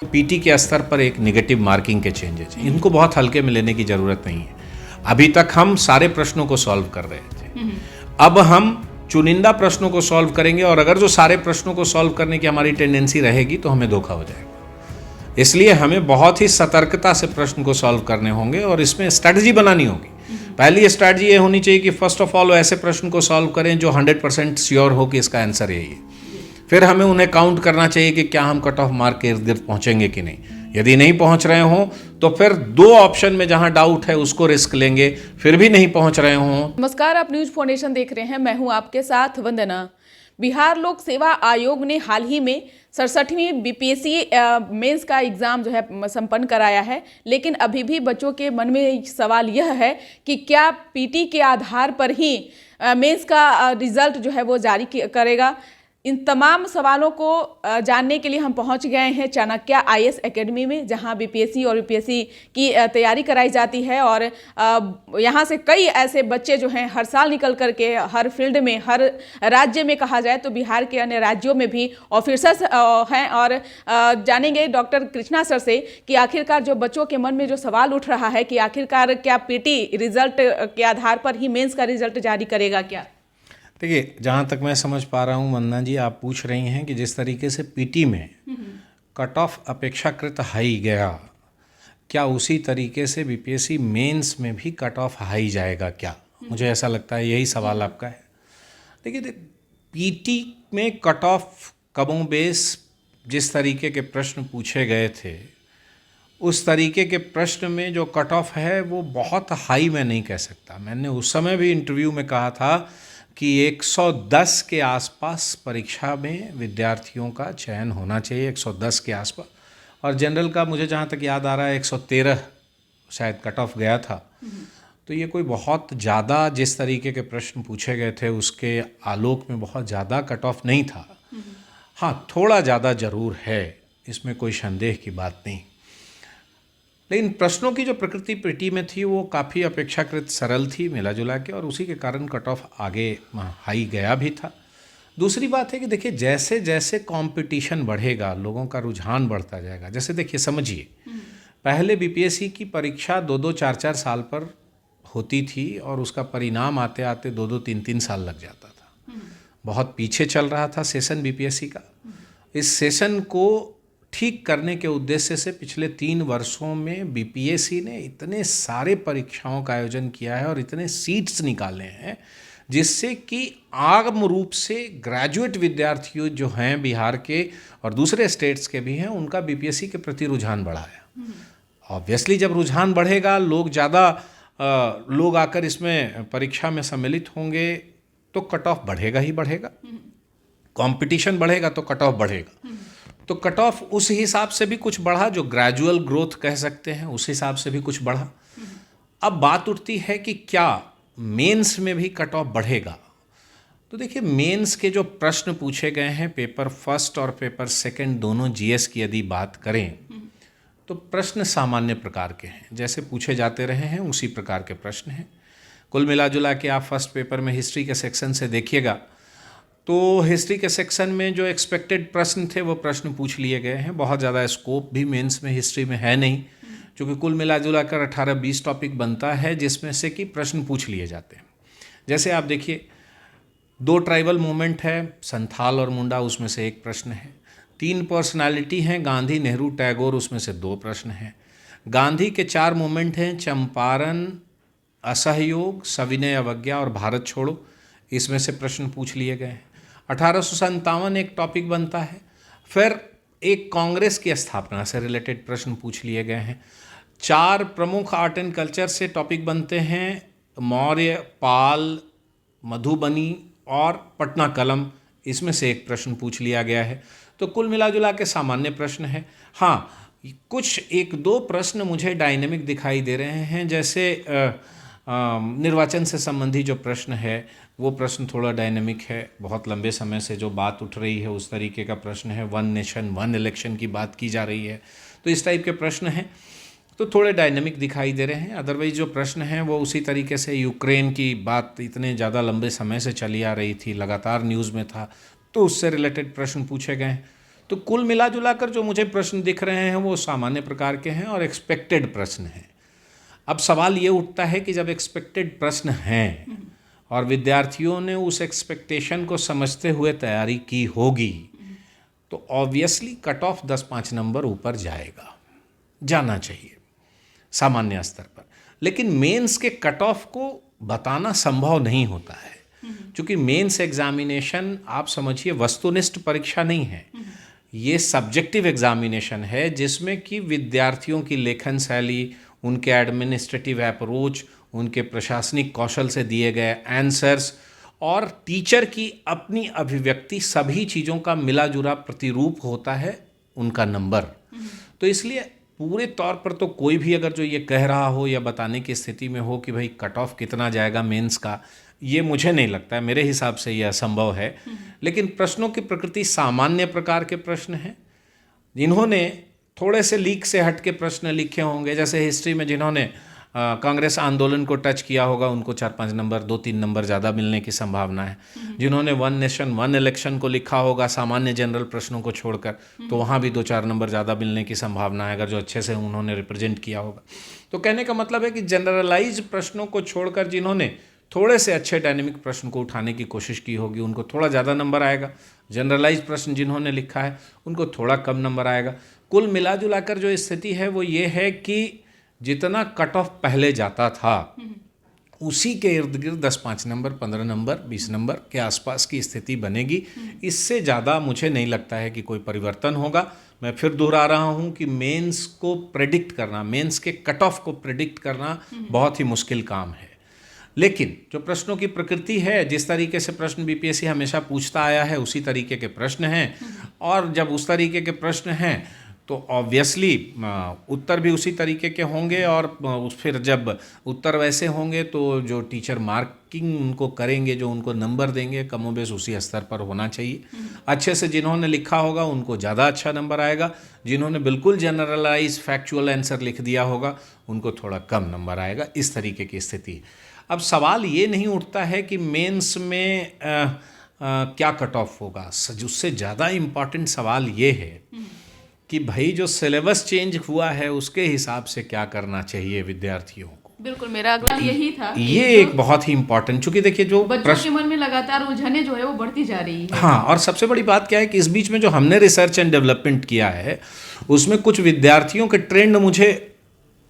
PT के स्तर पर एक नेगेटिव मार्किंग के चेंजेस, इनको बहुत हल्के में लेने की ज़रूरत नहीं है। अभी तक हम सारे प्रश्नों को सॉल्व कर रहे थे, अब हम चुनिंदा प्रश्नों को सॉल्व करेंगे और अगर जो सारे प्रश्नों को सॉल्व करने की हमारी टेंडेंसी रहेगी तो हमें धोखा हो जाएगा। इसलिए हमें बहुत ही सतर्कता से प्रश्न को सॉल्व करने होंगे और इसमें स्ट्रैटेजी बनानी होगी। पहली स्ट्रैटेजी ये होनी चाहिए कि फर्स्ट ऑफ ऑल ऐसे प्रश्न को सॉल्व करें जो 100% श्योर हो कि इसका आंसर यही है। फिर हमें उन्हें काउंट करना चाहिए कि क्या हम कट ऑफ मार्क के इर्द गिर्द पहुंचेंगे कि नहीं। यदि नहीं पहुंच रहे हों तो फिर 2 ऑप्शन में जहां डाउट है उसको रिस्क लेंगे, फिर भी नहीं पहुंच रहे हों। नमस्कार, आप न्यूज फाउंडेशन देख रहे हैं, मैं हूं आपके साथ वंदना। बिहार लोक सेवा आयोग ने हाल ही में 67वीं बीपीएससी मेंस का एग्ज़ाम जो है संपन्न कराया है, लेकिन अभी भी बच्चों के मन में सवाल यह है कि क्या पीटी के आधार पर ही मेंस का रिजल्ट जो है वो जारी करेगा। इन तमाम सवालों को जानने के लिए हम पहुंच गए हैं चाणक्य आईएएस एकेडमी में, जहां बीपीएससी और यूपीएससी की तैयारी कराई जाती है। और यहां से कई ऐसे बच्चे जो हैं हर साल निकल करके हर फील्ड में, हर राज्य में कहा जाए तो बिहार के अन्य राज्यों में भी ऑफिसर्स हैं। और जानेंगे डॉक्टर कृष्णा सर से कि आखिरकार जो बच्चों के मन में जो सवाल उठ रहा है कि आखिरकार क्या पीटी रिजल्ट के आधार पर ही मेंस का रिजल्ट जारी करेगा क्या। देखिए, जहाँ तक मैं समझ पा रहा हूँ वंदना जी, आप पूछ रही हैं कि जिस तरीके से पीटी में कट ऑफ अपेक्षाकृत हाई गया, क्या उसी तरीके से बीपीएससी मेंस में भी कट ऑफ हाई जाएगा क्या। मुझे ऐसा लगता है यही सवाल आपका है। देखिए, पीटी में कट ऑफ कमों बेस जिस तरीके के प्रश्न पूछे गए थे, उस तरीके के प्रश्न में जो कट ऑफ है वो बहुत हाई मैं नहीं कह सकता। मैंने उस समय भी इंटरव्यू में कहा था कि 110 के आसपास परीक्षा में विद्यार्थियों का चयन होना चाहिए, 110 के आसपास। और जनरल का मुझे जहाँ तक याद आ रहा है 113 शायद कट ऑफ गया था। तो ये कोई बहुत ज़्यादा, जिस तरीके के प्रश्न पूछे गए थे उसके आलोक में बहुत ज़्यादा कट ऑफ नहीं था। हाँ, थोड़ा ज़्यादा ज़रूर है, इसमें कोई संदेह की बात नहीं। लेकिन प्रश्नों की जो प्रकृति पीटी में थी वो काफ़ी अपेक्षाकृत सरल थी, मिला जुला के, और उसी के कारण कट ऑफ आगे हाई गया भी था। दूसरी बात है कि देखिए, जैसे जैसे कंपटीशन बढ़ेगा, लोगों का रुझान बढ़ता जाएगा। जैसे देखिए, समझिए, पहले बीपीएससी की परीक्षा 2-2, 4-4 साल पर होती थी और उसका परिणाम आते आते 2-2, 3-3 साल लग जाता था। बहुत पीछे चल रहा था सेशन बीपीएससी का। इस सेशन को ठीक करने के उद्देश्य से पिछले 3 वर्षों में बीपीएससी ने इतने सारे परीक्षाओं का आयोजन किया है और इतने सीट्स निकाले हैं जिससे कि आम रूप से ग्रेजुएट विद्यार्थी जो हैं बिहार के और दूसरे स्टेट्स के भी हैं, उनका बीपीएससी के प्रति रुझान बढ़ा है। ऑब्वियसली जब रुझान बढ़ेगा, लोग आकर इसमें परीक्षा में सम्मिलित होंगे तो कट ऑफ बढ़ेगा ही बढ़ेगा। कंपटीशन बढ़ेगा तो कट ऑफ बढ़ेगा। तो कट ऑफ उस हिसाब से भी कुछ बढ़ा, जो ग्रेजुअल ग्रोथ कह सकते हैं, उस हिसाब से भी कुछ बढ़ा। अब बात उठती है कि क्या मेंस में भी कट ऑफ बढ़ेगा। तो देखिए, मेंस के जो प्रश्न पूछे गए हैं, पेपर फर्स्ट और पेपर सेकंड दोनों जीएस की यदि बात करें तो प्रश्न सामान्य प्रकार के हैं, जैसे पूछे जाते रहे हैं उसी प्रकार के प्रश्न हैं। कुल मिला जुला के आप फर्स्ट पेपर में हिस्ट्री के सेक्शन से देखिएगा तो हिस्ट्री के सेक्शन में जो एक्सपेक्टेड प्रश्न थे वो प्रश्न पूछ लिए गए हैं। बहुत ज़्यादा स्कोप भी मेंस में हिस्ट्री में है नहीं, क्योंकि कुल मिला जुला कर 18-20 टॉपिक बनता है जिसमें से कि प्रश्न पूछ लिए जाते हैं। जैसे आप देखिए, 2 ट्राइबल मूवमेंट है, संथाल और मुंडा, उसमें से 1 प्रश्न है। 3 पर्सनालिटी हैं, गांधी, नेहरू, टैगोर, उसमें से 2 प्रश्न हैं। गांधी के 4 मूवमेंट हैं, चंपारण, असहयोग, सविनय अवज्ञा और भारत छोड़ो, इसमें से प्रश्न पूछ लिए गए हैं। 1857 एक टॉपिक बनता है। फिर एक कांग्रेस की स्थापना से रिलेटेड प्रश्न पूछ लिए गए हैं। 4 प्रमुख आर्ट एंड कल्चर से टॉपिक बनते हैं, मौर्य, पाल, मधुबनी और पटना कलम, इसमें से 1 प्रश्न पूछ लिया गया है। तो कुल मिला जुला के सामान्य प्रश्न है। हाँ, कुछ 1-2 प्रश्न मुझे डायनेमिक दिखाई दे रहे हैं, जैसे निर्वाचन से संबंधी जो प्रश्न है वो प्रश्न थोड़ा डायनेमिक है। बहुत लंबे समय से जो बात उठ रही है उस तरीके का प्रश्न है। 1 नेशन 1 इलेक्शन की बात की जा रही है, तो इस टाइप के प्रश्न हैं, तो थोड़े डायनेमिक दिखाई दे रहे हैं। अदरवाइज जो प्रश्न हैं वो उसी तरीके से, यूक्रेन की बात इतने ज़्यादा लंबे समय से चली आ रही थी, लगातार न्यूज़ में था, तो उससे रिलेटेड प्रश्न पूछे गए हैं। तो कुल मिला जुला कर जो मुझे प्रश्न दिख रहे हैं वो सामान्य प्रकार के हैं और एक्सपेक्टेड प्रश्न हैं। अब सवाल ये उठता है कि जब एक्सपेक्टेड प्रश्न हैं और विद्यार्थियों ने उस एक्सपेक्टेशन को समझते हुए तैयारी की होगी तो ऑब्वियसली कट ऑफ 10-5 नंबर ऊपर जाना चाहिए सामान्य स्तर पर। लेकिन मेंस के कट ऑफ को बताना संभव नहीं होता है, क्योंकि मेंस एग्जामिनेशन आप समझिए वस्तुनिष्ठ परीक्षा नहीं है, ये सब्जेक्टिव एग्जामिनेशन है जिसमें कि विद्यार्थियों की लेखन शैली, उनके एडमिनिस्ट्रेटिव अप्रोच, उनके प्रशासनिक कौशल से दिए गए आंसर्स और टीचर की अपनी अभिव्यक्ति, सभी चीज़ों का मिला जुला प्रतिरूप होता है उनका नंबर। तो इसलिए पूरे तौर पर तो कोई भी अगर जो ये कह रहा हो या बताने की स्थिति में हो कि भाई कट ऑफ कितना जाएगा मेंस का, ये मुझे नहीं लगता है, मेरे हिसाब से यह असंभव है। लेकिन प्रश्नों की प्रकृति सामान्य प्रकार के प्रश्न हैं। जिन्होंने थोड़े से लीक से हट के प्रश्न लिखे होंगे, जैसे हिस्ट्री में जिन्होंने कांग्रेस आंदोलन को टच किया होगा उनको 4-5 नंबर, 2-3 नंबर ज़्यादा मिलने की संभावना है। जिन्होंने वन नेशन वन इलेक्शन को लिखा होगा सामान्य जनरल प्रश्नों को छोड़कर, तो वहाँ भी 2-4 नंबर ज़्यादा मिलने की संभावना है, अगर जो अच्छे से उन्होंने रिप्रेजेंट किया होगा। तो कहने का मतलब है कि जनरलाइज प्रश्नों को छोड़कर जिन्होंने थोड़े से अच्छे डायनेमिक प्रश्न को उठाने की कोशिश की होगी उनको थोड़ा ज़्यादा नंबर आएगा। जनरलाइज प्रश्न जिन्होंने लिखा है उनको थोड़ा कम नंबर आएगा। कुल मिला जुलाकर जो स्थिति है वो ये है कि जितना कट ऑफ पहले जाता था उसी के इर्द गिर्द 10-5 नंबर, 15 नंबर, 20 नंबर के आसपास की स्थिति बनेगी। इससे ज़्यादा मुझे नहीं लगता है कि कोई परिवर्तन होगा। मैं फिर दोहरा रहा हूँ कि मेंस को प्रेडिक्ट करना, मेंस के कट ऑफ को प्रेडिक्ट करना बहुत ही मुश्किल काम है। लेकिन जो प्रश्नों की प्रकृति है, जिस तरीके से प्रश्न बीपीएससी हमेशा पूछता आया है उसी तरीके के प्रश्न हैं, और जब उस तरीके के प्रश्न हैं तो ऑब्वियसली उत्तर भी उसी तरीके के होंगे, और फिर जब उत्तर वैसे होंगे तो जो टीचर मार्किंग उनको करेंगे, जो उनको नंबर देंगे, कमोबेश उसी स्तर पर होना चाहिए। अच्छे से जिन्होंने लिखा होगा उनको ज़्यादा अच्छा नंबर आएगा, जिन्होंने बिल्कुल जनरलाइज फैक्चुअल आंसर लिख दिया होगा उनको थोड़ा कम नंबर आएगा। इस तरीके की स्थिति। अब सवाल ये नहीं उठता है कि मेंस में क्या कट ऑफ होगा। उससे ज़्यादा इम्पॉर्टेंट सवाल ये है कि भाई जो सिलेबस चेंज हुआ है उसके हिसाब से क्या करना चाहिए विद्यार्थियों को। बिल्कुल, मेरा अगला यही था। ये एक बहुत ही इम्पोर्टेंट, चूंकि देखिए जो बच्चों के मन में लगातार उलझने जो है वो बढ़ती जा रही है। हाँ, और सबसे बड़ी बात क्या है कि इस बीच में जो हमने रिसर्च एंड डेवलपमेंट किया है उसमें कुछ विद्यार्थियों के ट्रेंड मुझे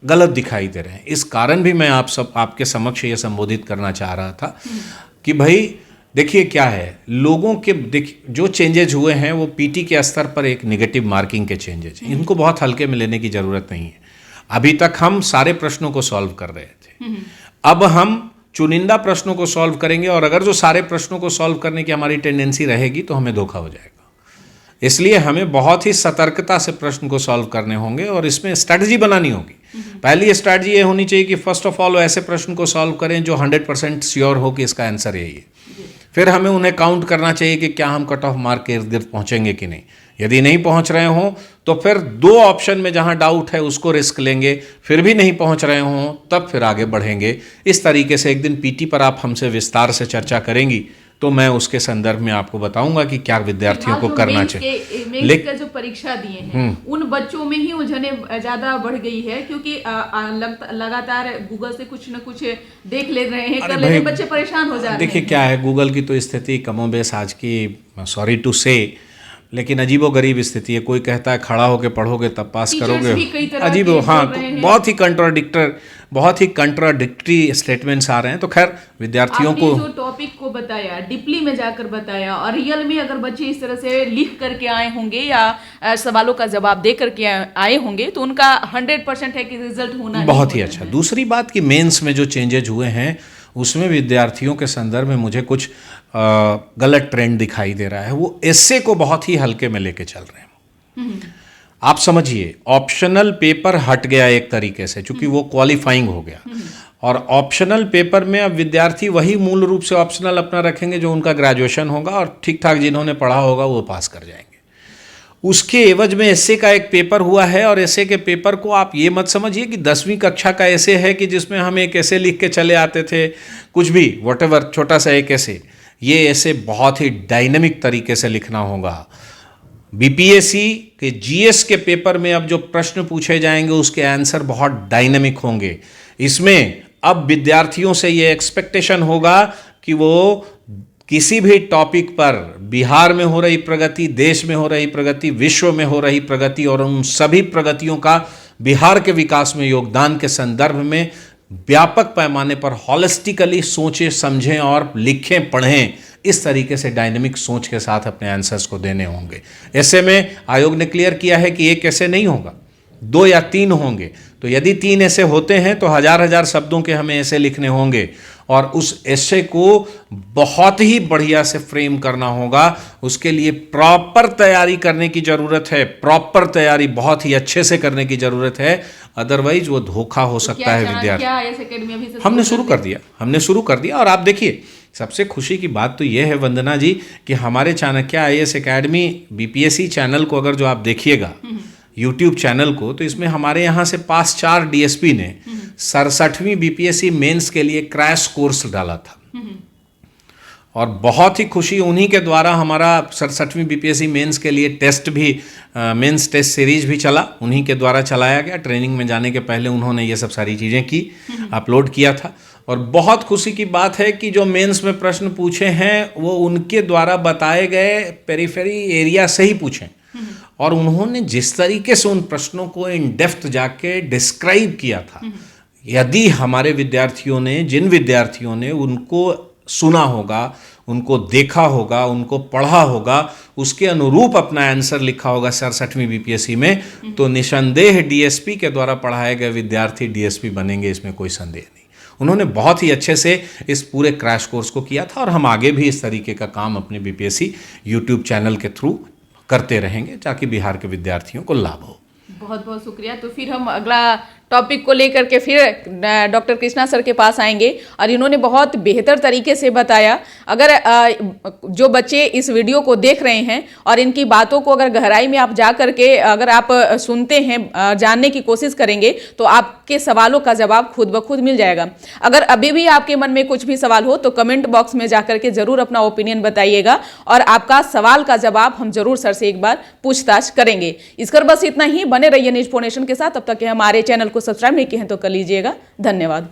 गलत दिखाई दे रहे हैं। इस कारण भी मैं आपके समक्ष ये संबोधित करना चाह रहा था कि भाई देखिए क्या है, लोगों के जो चेंजेज हुए हैं वो पीटी के स्तर पर एक नेगेटिव मार्किंग के चेंजेज हैं। इनको बहुत हल्के में लेने की ज़रूरत नहीं है। अभी तक हम सारे प्रश्नों को सॉल्व कर रहे थे, अब हम चुनिंदा प्रश्नों को सॉल्व करेंगे, और अगर जो सारे प्रश्नों को सॉल्व करने की हमारी टेंडेंसी रहेगी तो हमें धोखा हो जाएगा। इसलिए हमें बहुत ही सतर्कता से प्रश्न को सॉल्व करने होंगे और इसमें स्ट्रैटेजी बनानी होगी। पहली स्ट्रैटेजी ये होनी चाहिए कि फर्स्ट ऑफ ऑल ऐसे प्रश्न को सॉल्व करें जो 100% श्योर हो कि इसका आंसर यही है। फिर हमें उन्हें काउंट करना चाहिए कि क्या हम कट ऑफ मार्क के इर्द गिर्द पहुँचेंगे कि नहीं। यदि नहीं पहुँच रहे हों तो फिर 2 ऑप्शन में जहाँ डाउट है उसको रिस्क लेंगे, फिर भी नहीं पहुँच रहे हों तब फिर आगे बढ़ेंगे। इस तरीके से एक दिन पीटी पर आप हमसे विस्तार से चर्चा करेंगी तो मैं उसके संदर्भ में आपको बताऊंगा कि क्या विद्यार्थियों को करना चाहिए। लेकिन जो परीक्षा दिए हैं उन बच्चों में ही उलझने ज्यादा बढ़ गई है, क्योंकि लगातार गूगल से कुछ न कुछ देख ले रहे हैं, कर ले रहे हैं, बच्चे परेशान हो जा रहे हैं। देखिए क्या है, गूगल की तो स्थिति कमोबेश आज की, सॉरी टू से, लेकिन अजीबो गरीब स्थिति है। कोई कहता है खड़ा होके पढ़ोगे तब पास करोगे, अजीब। हाँ, बहुत ही कंट्राडिक्टरी स्टेटमेंट्स आ रहे हैं। तो खैर विद्यार्थियों को जो टॉपिक को बताया, डीपली में जाकर बताया, और रियल में अगर बच्चे इस तरह से लिख करके आए होंगे या सवालों का जवाब दे करके आए होंगे तो उनका 100% है कि रिजल्ट होना बहुत ही अच्छा। दूसरी बात कि मेंस में जो चेंजेज हुए हैं उसमें विद्यार्थियों के संदर्भ में मुझे कुछ गलत ट्रेंड दिखाई दे रहा है। वो एस्से को बहुत ही हल्के में लेके चल रहे हैं। आप समझिए, ऑप्शनल पेपर हट गया एक तरीके से, चूंकि वो क्वालिफाइंग हो गया, और ऑप्शनल पेपर में अब विद्यार्थी वही मूल रूप से ऑप्शनल अपना रखेंगे जो उनका ग्रेजुएशन होगा, और ठीक ठाक जिन्होंने पढ़ा होगा वो पास कर जाएंगे। उसके एवज में एस्से का एक पेपर हुआ है, और एस्से के पेपर को आप ये मत समझिए कि 10वीं कक्षा का एस्से है कि जिसमें हम एक एस्से लिख के चले आते थे, कुछ भी व्हाटएवर, छोटा सा एक एस्से। ये एस्से बहुत ही डायनेमिक तरीके से लिखना होगा। बीपीएससी के जीएस के पेपर में अब जो प्रश्न पूछे जाएंगे उसके आंसर बहुत डायनामिक होंगे। इसमें अब विद्यार्थियों से ये एक्सपेक्टेशन होगा कि वो किसी भी टॉपिक पर बिहार में हो रही प्रगति, देश में हो रही प्रगति, विश्व में हो रही प्रगति और उन सभी प्रगतियों का बिहार के विकास में योगदान के संदर्भ में व्यापक पैमाने पर हॉलिस्टिकली सोचें, समझें और लिखें, पढ़ें। इस तरीके से डायनेमिक सोच के साथ अपने आंसर्स को देने होंगे। ऐसे में आयोग ने क्लियर किया है कि एक ऐसे नहीं होगा, 2 या 3 होंगे। तो यदि 3 ऐसे होते हैं तो हजार शब्दों के हमें ऐसे लिखने होंगे और उस ऐसे को बहुत ही बढ़िया से फ्रेम करना होगा। उसके लिए प्रॉपर तैयारी करने की जरूरत है, प्रॉपर तैयारी बहुत ही अच्छे से करने की जरूरत है, अदरवाइज वो धोखा हो सकता है विद्यार्थी। हमने शुरू कर दिया और आप देखिए, सबसे खुशी की बात तो ये है वंदना जी कि हमारे Chanakya IAS academy BPSC channel को अगर जो आप देखिएगा यूट्यूब चैनल को, तो इसमें हमारे यहाँ से पास 4 डीएसपी ने 67वीं बीपीएससी मेंस के लिए क्रैश कोर्स डाला था और बहुत ही खुशी उन्हीं के द्वारा हमारा 67वीं बीपीएससी मेंस के लिए टेस्ट भी, मेंस टेस्ट सीरीज भी चला, उन्हीं के द्वारा चलाया गया। ट्रेनिंग में जाने के पहले उन्होंने ये सब सारी चीज़ें की, अपलोड किया था। और बहुत खुशी की बात है कि जो मेंस में प्रश्न पूछे हैं वो उनके द्वारा बताए गए पेरिफेरी एरिया से ही पूछे और उन्होंने जिस तरीके से उन प्रश्नों को इन डेप्थ जाके डिस्क्राइब किया था, यदि हमारे विद्यार्थियों ने, जिन विद्यार्थियों ने उनको सुना होगा, उनको देखा होगा, उनको पढ़ा होगा, उसके अनुरूप अपना आंसर लिखा होगा 67वीं बीपीएससी में, तो निसंदेह डीएसपी के द्वारा पढ़ाए गए विद्यार्थी डीएसपी बनेंगे, इसमें कोई संदेह नहीं। उन्होंने बहुत ही अच्छे से इस पूरे क्रैश कोर्स को किया था और हम आगे भी इस तरीके का काम अपने बीपीएससी यूट्यूब चैनल के थ्रू करते रहेंगे ताकि बिहार के विद्यार्थियों को लाभ हो। बहुत बहुत शुक्रिया। तो फिर हम अगला टॉपिक को लेकर के फिर डॉक्टर कृष्णा सर के पास आएंगे और इन्होंने बहुत बेहतर तरीके से बताया। अगर जो बच्चे इस वीडियो को देख रहे हैं और इनकी बातों को अगर गहराई में आप जा करके अगर आप सुनते हैं, जानने की कोशिश करेंगे तो आपके सवालों का जवाब खुद ब खुद मिल जाएगा। अगर अभी भी आपके मन में कुछ भी सवाल हो तो कमेंट बॉक्स में जा करके जरूर अपना ओपिनियन बताइएगा और आपका सवाल का जवाब हम जरूर सर से एक बार पूछताछ करेंगे। इसकर बस इतना ही। बने रहिए न्यूज फोनेशन के साथ। तब तक हमारे चैनल को सब्सक्राइब नहीं किए हैं तो कर लीजिएगा। धन्यवाद।